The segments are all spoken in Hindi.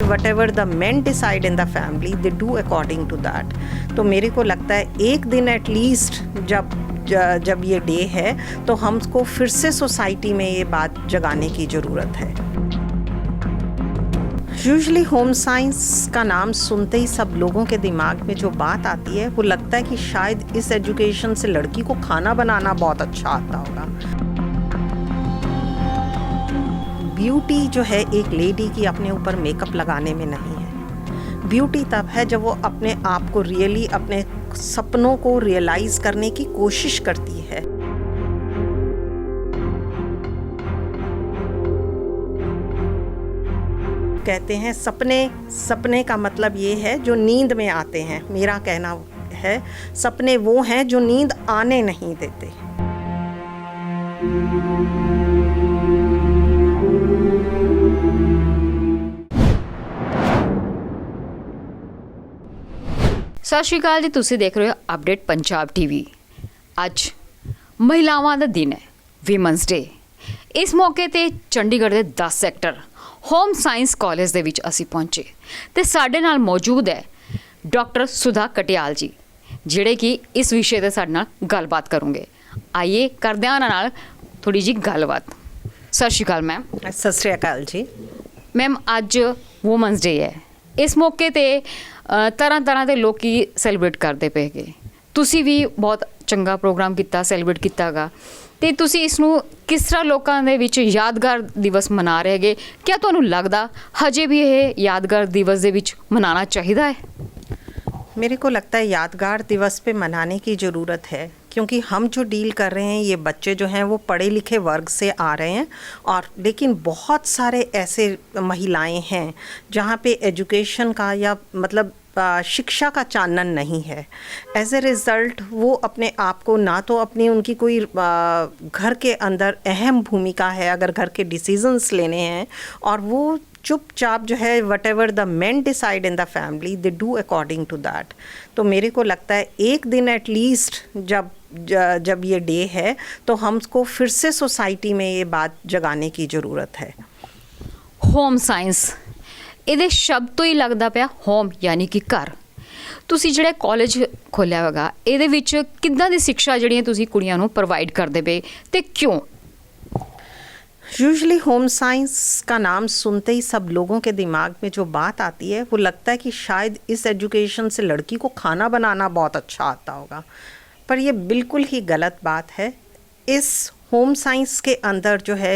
whatever the men decide in the family, they do according to that. तो मेरे को लगता है एक दिन एटलीस्ट जब ये डे है तो हमको फिर से सोसाइटी में ये बात जगाने की ज़रूरत है। यूजुअली होम साइंस का नाम सुनते ही सब लोगों के दिमाग में जो बात आती है वो लगता है कि शायद इस एजुकेशन से लड़की को खाना बनाना बहुत अच्छा आता होगा। ब्यूटी जो है एक लेडी की अपने ऊपर मेकअप लगाने में नहीं है। ब्यूटी तब है जब वो अपने आप को रियली अपने सपनों को रियलाइज करने की कोशिश करती है। कहते हैं सपने का मतलब ये है जो नींद में आते हैं। मेरा कहना है सपने वो हैं जो नींद आने नहीं देते। ਸਤਿ ਸ਼੍ਰੀ ਅਕਾਲ ਜੀ, ਤੁਸੀਂ ਦੇਖ ਰਹੇ ਹੋ ਅਪਡੇਟ ਪੰਜਾਬ ਟੀਵੀ। ਅੱਜ ਮਹਿਲਾਵਾਂ ਦਾ ਦਿਨ ਹੈ, ਵੀਮਨਸ ਡੇ। ਇਸ ਮੌਕੇ ਤੇ ਚੰਡੀਗੜ੍ਹ ਦੇ 10 ਸੈਕਟਰ ਹੋਮ ਸਾਇੰਸ ਕਾਲਜ ਦੇ ਵਿੱਚ ਅਸੀਂ ਪਹੁੰਚੇ ਤੇ ਸਾਡੇ ਨਾਲ ਮੌਜੂਦ ਹੈ ਡਾਕਟਰ ਸੁਧਾ ਕਟਿਆਲ ਜੀ, ਜਿਹੜੇ ਕਿ ਇਸ ਵਿਸ਼ੇ ਤੇ ਸਾਡੇ ਨਾਲ ਗੱਲਬਾਤ ਕਰਨਗੇ। ਆਈਏ ਕਰਦੇ ਹਾਂ ਉਹਨਾਂ ਨਾਲ ਥੋੜੀ ਜੀ ਗੱਲਬਾਤ। ਸਤਿ ਸ਼੍ਰੀ ਅਕਾਲ ਮੈਮ। ਸਤਿ ਸ਼੍ਰੀ ਅਕਾਲ ਜੀ। ਮੈਮ ਅੱਜ ਵੂਮਨਸ ਡੇ ਹੈ, ਇਸ ਮੌਕੇ ਤੇ ਤਰ੍ਹਾਂ ਦੇ ਲੋਕੀ ਸੈਲੀਬ੍ਰੇਟ ਕਰਦੇ ਪਏ ਹੈਗੇ। ਤੁਸੀਂ ਵੀ ਬਹੁਤ ਚੰਗਾ ਪ੍ਰੋਗਰਾਮ ਕੀਤਾ, ਸੈਲੀਬ੍ਰੇਟ ਕੀਤਾ ਗਾ, ਅਤੇ ਤੁਸੀਂ ਇਸ ਨੂੰ ਕਿਸ ਤਰ੍ਹਾਂ ਲੋਕਾਂ ਦੇ ਵਿੱਚ ਯਾਦਗਾਰ ਦਿਵਸ ਮਨਾ ਰਹੇ ਹੈਗੇ? ਕਿਆ ਤੁਹਾਨੂੰ ਲੱਗਦਾ ਹਜੇ ਵੀ ਇਹ ਯਾਦਗਾਰ दिवस ਦੇ ਵਿੱਚ ਮਨਾਉਣਾ ਚਾਹੀਦਾ ਹੈ? मेरे को लगता है यादगार दिवस पे मनाने की ज़रूरत है, क्योंकि हम जो डील कर रहे हैं ये बच्चे जो हैं वो पढ़े लिखे वर्ग से आ रहे हैं, और लेकिन बहुत सारे ऐसे महिलाएं हैं जहाँ पे एजुकेशन का या मतलब शिक्षा का चानन नहीं है। एज ए रिज़ल्ट वो अपने आप को ना तो अपनी उनकी कोई घर के अंदर अहम भूमिका है अगर घर के डिसीजंस लेने हैं, और वो चुपचाप जो है whatever the men decide in the family they do according to that. तो मेरे को लगता है एक दिन एटलीस्ट जब ये डे है तो हमको फिर से सोसाइटी में ये बात जगाने की ज़रूरत है। ਹੋਮ ਸਾਇੰਸ, ਇਹਦੇ ਸ਼ਬਦ ਤੋਂ ਹੀ ਲੱਗਦਾ ਪਿਆ ਹੋਮ ਯਾਨੀ ਕਿ ਘਰ। ਤੁਸੀਂ ਜਿਹੜੇ ਕਾਲਜ ਖੋਲ੍ਹਿਆ ਹੈਗਾ ਇਹਦੇ ਵਿੱਚ ਕਿੱਦਾਂ ਦੀ ਸਿੱਖਿਆ ਜਿਹੜੀਆਂ ਤੁਸੀਂ ਕੁੜੀਆਂ ਨੂੰ ਪ੍ਰੋਵਾਈਡ ਕਰਦੇ ਪਏ ਅਤੇ ਕਿਉਂ? यूजुअली होम साइंस का नाम सुनते ही सब लोगों के दिमाग में जो बात आती है वो लगता है कि शायद इस एजुकेशन से लड़की को खाना बनाना बहुत अच्छा आता होगा, पर ये बिल्कुल ही गलत बात है। इस होम साइंस के अंदर जो है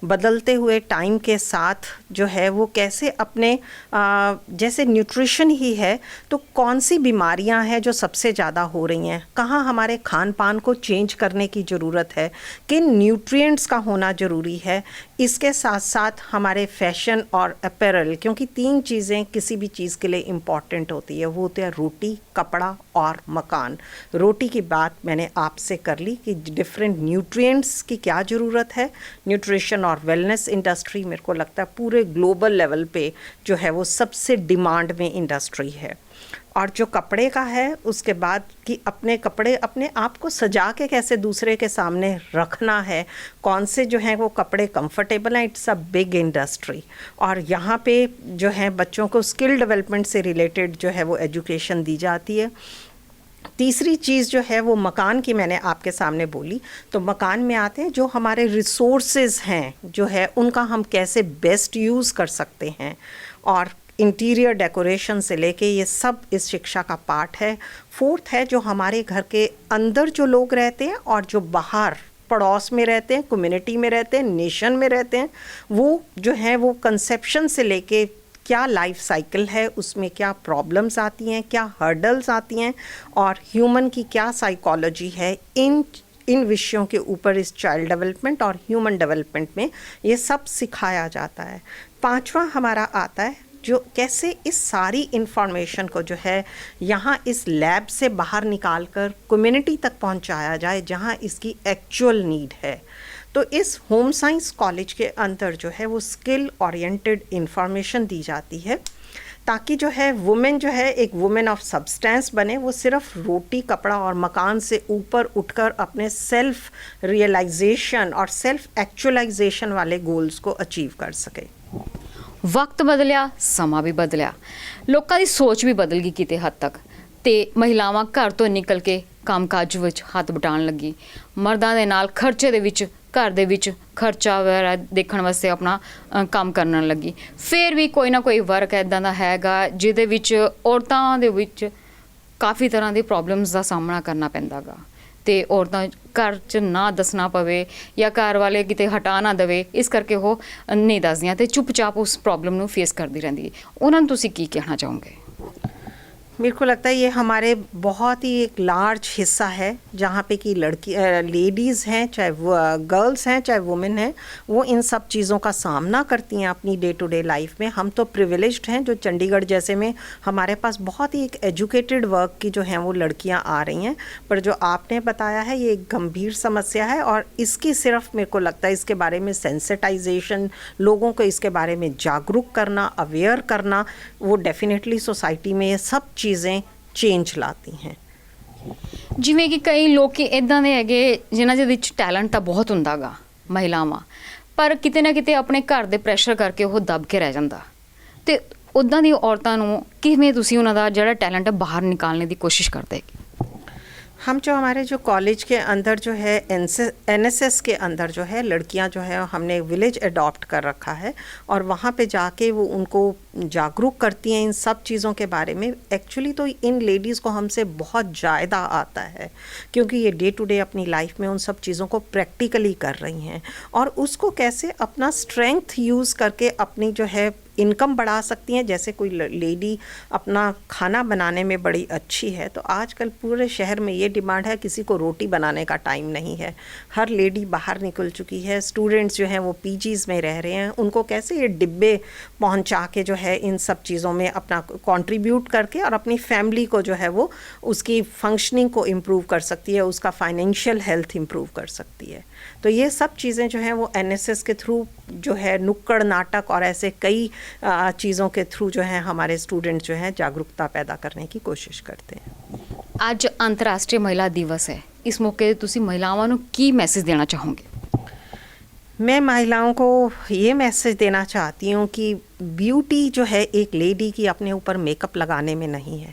बदलते हुए टाइम के साथ जो है वो कैसे अपने जैसे न्यूट्रिशन ही है तो कौन सी बीमारियां हैं जो सबसे ज़्यादा हो रही हैं, कहाँ हमारे खान पान को चेंज करने की ज़रूरत है, किन न्यूट्रिएंट्स का होना ज़रूरी है। इसके साथ साथ हमारे फैशन और अपैरल, क्योंकि 3 चीज़ें किसी भी चीज़ के लिए इम्पॉर्टेंट होती है, वो होते हैं रोटी, कपड़ा और मकान। रोटी की बात मैंने आपसे कर ली कि डिफरेंट न्यूट्रिएंट्स की क्या ज़रूरत है। न्यूट्रिशन और वेलनेस इंडस्ट्री मेरे को लगता है पूरे ग्लोबल लेवल पे जो है वो सबसे डिमांड में इंडस्ट्री है। और जो कपड़े का है उसके बाद कि अपने कपड़े अपने आप को सजा के कैसे दूसरे के सामने रखना है, कौन से जो हैं वो कपड़े कंफर्टेबल हैं, इट्स अ बिग इंडस्ट्री। और यहाँ पे जो है बच्चों को स्किल डेवलपमेंट से रिलेटेड जो है वो एजुकेशन दी जाती है। तीसरी चीज़ जो है वो मकान की मैंने आपके सामने बोली, तो मकान में आते हैं जो हमारे रिसोर्सेज हैं जो है उनका हम कैसे बेस्ट यूज़ कर सकते हैं, और इंटीरियर डेकोरेशन से लेके ये सब इस शिक्षा का पार्ट है। 4th है जो हमारे घर के अंदर जो लोग रहते हैं और जो बाहर पड़ोस में रहते हैं, कम्युनिटी में रहते हैं, नेशन में रहते हैं, वो जो है वो कंसेप्शन से लेके क्या लाइफ साइकिल है, उसमें क्या प्रॉब्लम्स आती हैं, क्या हर्डल्स आती हैं, और ह्यूमन की क्या साइकोलॉजी है, इन विषयों के ऊपर इस चाइल्ड डेवलपमेंट और ह्यूमन डेवलपमेंट में ये सब सिखाया जाता है। 5वां हमारा आता है जो कैसे इस सारी इन्फॉर्मेशन को जो है यहाँ इस लैब से बाहर निकाल कर कम्युनिटी तक पहुँचाया जाए जहाँ इसकी एक्चुअल नीड है। तो इस होम साइंस कॉलेज के अंदर जो है वो स्किल ओरिएंटेड इंफॉर्मेशन दी जाती है, ताकि जो है वुमेन जो है एक वुमेन ऑफ सब्सटेंस बने, वो सिर्फ रोटी, कपड़ा और मकान से ऊपर उठकर अपने सेल्फ रियलाइजेशन और सेल्फ एक्चुअलाइजेशन वाले गोल्स को अचीव कर सके। ਵਕਤ ਬਦਲਿਆ, ਸਮਾਂ ਵੀ ਬਦਲਿਆ, ਲੋਕਾਂ ਦੀ ਸੋਚ ਵੀ ਬਦਲ ਗਈ ਕਿਤੇ ਹੱਦ ਤੱਕ, ਤੇ ਮਹਿਲਾਵਾਂ ਘਰ ਤੋਂ ਨਿਕਲ ਕੇ ਕੰਮਕਾਜ ਵਿੱਚ ਹੱਥ ਵਟਾਉਣ ਲੱਗੀ। ਮਰਦਾਂ ਦੇ ਨਾਲ ਖਰਚੇ ਦੇ ਵਿੱਚ, ਘਰ ਦੇ ਵਿੱਚ ਖਰਚਾ ਵਗੈਰਾ ਦੇਖਣ ਵਾਸਤੇ ਆਪਣਾ ਕੰਮ ਕਰਨ ਲੱਗੀ। ਫਿਰ ਵੀ ਕੋਈ ਨਾ ਕੋਈ ਵਰਕ ਇੱਦਾਂ ਦਾ ਹੈਗਾ ਜਿਹਦੇ ਵਿੱਚ ਔਰਤਾਂ ਦੇ ਵਿੱਚ ਕਾਫੀ ਤਰ੍ਹਾਂ ਦੀ ਪ੍ਰੋਬਲਮਸ ਦਾ ਸਾਹਮਣਾ ਕਰਨਾ ਪੈਂਦਾ ਗਾ, ਤੇ ਔਰਤਾਂ ਘਰ 'ਚ ਨਾ ਦੱਸਣਾ ਪਵੇ ਜਾਂ ਘਰ ਵਾਲੇ ਕਿਤੇ ਹਟਾ ਨਾ ਦੇਵੇ, ਇਸ ਕਰਕੇ ਉਹ ਨਹੀਂ ਦੱਸਦੀਆਂ ਤੇ ਚੁੱਪਚਾਪ ਉਸ ਪ੍ਰੋਬਲਮ ਨੂੰ ਫੇਸ ਕਰਦੀ ਰਹਿੰਦੀ ਹੈ। ਉਹਨਾਂ ਨੂੰ ਤੁਸੀਂ ਕੀ ਕਹਿਣਾ ਚਾਹੋਗੇ? मेरे को लगता है ये हमारे बहुत ही एक लार्ज हिस्सा है जहाँ पे कि लेडीज़ हैं, चाहे वो गर्ल्स हैं, चाहे वुमेन हैं, वो इन सब चीज़ों का सामना करती हैं अपनी डे टू डे लाइफ में। हम तो प्रिविलेज्ड हैं जो चंडीगढ़ जैसे में हमारे पास बहुत ही एक एजुकेटेड वर्क की जो हैं वो लड़कियाँ आ रही हैं, पर जो आपने बताया है ये एक गंभीर समस्या है और इसकी सिर्फ मेरे को लगता है इसके बारे में सेंसिटाइजेशन, लोगों को इसके बारे में जागरूक करना, अवेयर करना, वो डेफिनेटली सोसाइटी में ये सब चीज़ें चेंज लाती हैं। ਜਿਵੇਂ ਕਿ ਕਈ ਲੋਕ ਇਦਾਂ ਦੇ ਹੈਗੇ ਜਿਨ੍ਹਾਂ ਦੇ ਵਿੱਚ ਟੈਲੈਂਟ ਤਾਂ ਬਹੁਤ ਹੁੰਦਾ ਗਾ ਮਹਿਲਾਵਾਂ, ਪਰ ਕਿਤੇ ਨਾ ਕਿਤੇ ਆਪਣੇ ਘਰ ਦੇ ਪ੍ਰੈਸ਼ਰ ਕਰਕੇ ਉਹ ਦਬ ਕੇ ਰਹਿ ਜਾਂਦਾ, ਤੇ ਉੱਦਾਂ ਦੀ ਔਰਤਾਂ ਨੂੰ ਕਿਵੇਂ ਤੁਸੀਂ ਉਹਨਾਂ ਦਾ ਜਿਹੜਾ ਟੈਲੈਂਟ ਹੈ ਬਾਹਰ ਨਿਕਾਲਣੇ ਦੀ ਕੋਸ਼ਿਸ਼ ਕਰਦੇ? हम जो हमारे जो कॉलेज के अंदर जो है NSS के अंदर जो है लड़कियां जो है हमने विलेज अडॉप्ट कर रखा है और वहाँ पे जाके वो उनको जागरूक करती हैं इन सब चीज़ों के बारे में। एक्चुअली तो इन लेडीज़ को हमसे बहुत ज़्यादा आता है क्योंकि ये डे टू डे अपनी लाइफ में उन सब चीज़ों को प्रैक्टिकली कर रही हैं और उसको कैसे अपना स्ट्रेंथ यूज़ करके अपनी जो है इनकम बढ़ा सकती हैं। जैसे कोई लेडी अपना खाना बनाने में बड़ी अच्छी है तो आजकल पूरे शहर में ये डिमांड है, किसी को रोटी बनाने का टाइम नहीं है, हर लेडी बाहर निकल चुकी है, स्टूडेंट्स जो हैं वो पीजीज़ में रह रहे हैं, उनको कैसे ये डिब्बे पहुंचा के जो है इन सब चीज़ों में अपना कंट्रीब्यूट करके और अपनी फैमिली को जो है वो उसकी फंक्शनिंग को इम्प्रूव कर सकती है, उसका फाइनेंशियल हेल्थ इम्प्रूव कर सकती है। तो ये सब चीज़ें जो हैं वो NSS के थ्रू जो है नुक्कड़ नाटक और ऐसे कई चीज़ों के थ्रू जो है हमारे स्टूडेंट जो हैं जागरूकता पैदा करने की कोशिश करते हैं। ਅੱਜ ਅੰਤਰਰਾਸ਼ਟਰੀ ਮਹਿਲਾ ਦਿਵਸ ਹੈ, ਇਸ ਮੌਕੇ ਤੇ ਤੁਸੀਂ ਮਹਿਲਾਵਾਂ ਨੂੰ ਕੀ ਮੈਸੇਜ ਦੇਣਾ ਚਾਹੋਗੇ? मैं महिलाओं को ये मैसेज देना चाहती हूँ कि ब्यूटी जो है एक लेडी की अपने ऊपर मेकअप लगाने में नहीं है।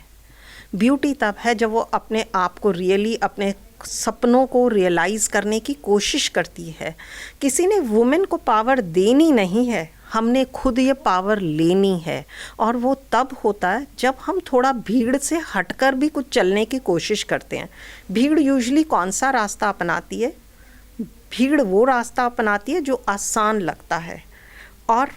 ब्यूटी तब है जब वो अपने आप को रियली अपने सपनों को रियलाइज़ करने की कोशिश करती है। किसी ने वुमेन को पावर देनी नहीं है, हमने खुद ये पावर लेनी है और वो तब होता है जब हम थोड़ा भीड़ से हटकर भी कुछ चलने की कोशिश करते हैं। भीड़ यूजुअली कौन सा रास्ता अपनाती है? भीड़ वो रास्ता अपनाती है जो आसान लगता है और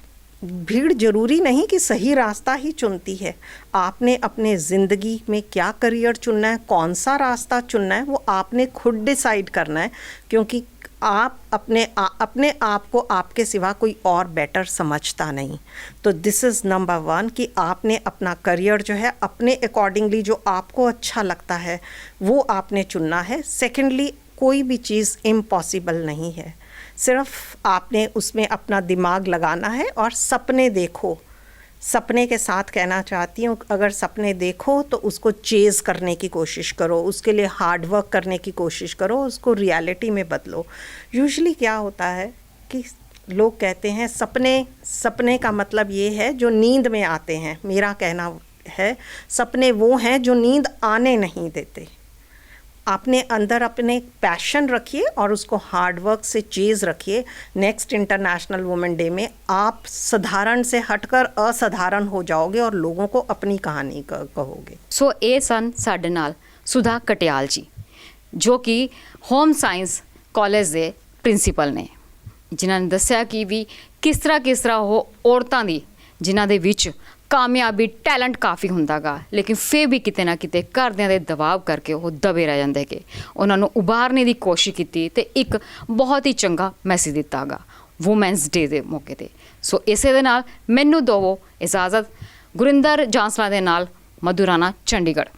भीड़ ज़रूरी नहीं कि सही रास्ता ही चुनती है। आपने अपने ज़िंदगी में क्या करियर चुनना है, कौन सा रास्ता चुनना है, वो आपने खुद डिसाइड करना है क्योंकि आप अपने आप को आपके सिवा कोई और बेटर समझता नहीं। तो दिस इज़ नंबर 1 कि आपने अपना करियर जो है अपने अकॉर्डिंगली जो आपको अच्छा लगता है वो आपने चुनना है। सेकेंडली कोई भी चीज़ इम्पॉसिबल नहीं है, सिर्फ आपने उसमें अपना दिमाग लगाना है और सपने देखो। सपने के साथ कहना चाहती हूँ अगर सपने देखो तो उसको चेज़ करने की कोशिश करो, उसके लिए हार्ड वर्क करने की कोशिश करो, उसको रियलिटी में बदलो। यूजुअली क्या होता है कि लोग कहते हैं सपने का मतलब ये है जो नींद में आते हैं। मेरा कहना है सपने वो हैं जो नींद आने नहीं देते। अपने अंदर अपने पैशन रखिए और उसको हार्ड वर्क से चेज़ रखिए। नेक्स्ट इंटरनेशनल वुमेन डे में आप साधारण से हटकर असाधारण हो जाओगे और लोगों को अपनी कहानी कहोगे। ਸੋ ਇਹ ਸਨ ਸਾਡੇ ਨਾਲ ਸੁਧਾ ਕਟਿਆਲ ਜੀ ਜੋ ਕਿ ਹੋਮ ਸਾਇੰਸ ਕਾਲਜ ਦੇ ਪ੍ਰਿੰਸੀਪਲ ਨੇ, ਜਿਨ੍ਹਾਂ ਨੇ ਦੱਸਿਆ ਕਿ ਵੀ ਕਿਸ ਤਰ੍ਹਾਂ ਉਹ ਔਰਤਾਂ ਦੀ ਜਿਨ੍ਹਾਂ ਦੇ ਵਿੱਚ ਕਾਮਯਾਬੀ ਟੈਲੈਂਟ ਕਾਫੀ ਹੁੰਦਾ ਗਾ ਲੇਕਿਨ ਫਿਰ ਵੀ ਕਿਤੇ ਨਾ ਕਿਤੇ ਘਰਦਿਆਂ ਦੇ ਦਬਾਅ ਕਰਕੇ ਉਹ ਦਬੇ ਰਹਿ ਜਾਂਦੇ ਕਿ ਉਹਨਾਂ ਨੂੰ ਉਭਾਰਨੇ ਦੀ ਕੋਸ਼ਿਸ਼ ਕੀਤੀ ਤੇ ਇੱਕ ਬਹੁਤ ਹੀ ਚੰਗਾ ਮੈਸੇਜ ਦਿੱਤਾ ਗਾ ਵੂਮੈਨਸ ਡੇ ਦੇ ਮੌਕੇ ਤੇ। ਸੋ ਇਸੇ ਦੇ ਨਾਲ ਮੈਨੂੰ ਦਵੋ ਇਜਾਜ਼ਤ। ਗੁਰਿੰਦਰ ਜਾਂਸਲਾ ਦੇ ਨਾਲ ਮਧੂ ਰਾਣਾ, ਚੰਡੀਗੜ੍ਹ।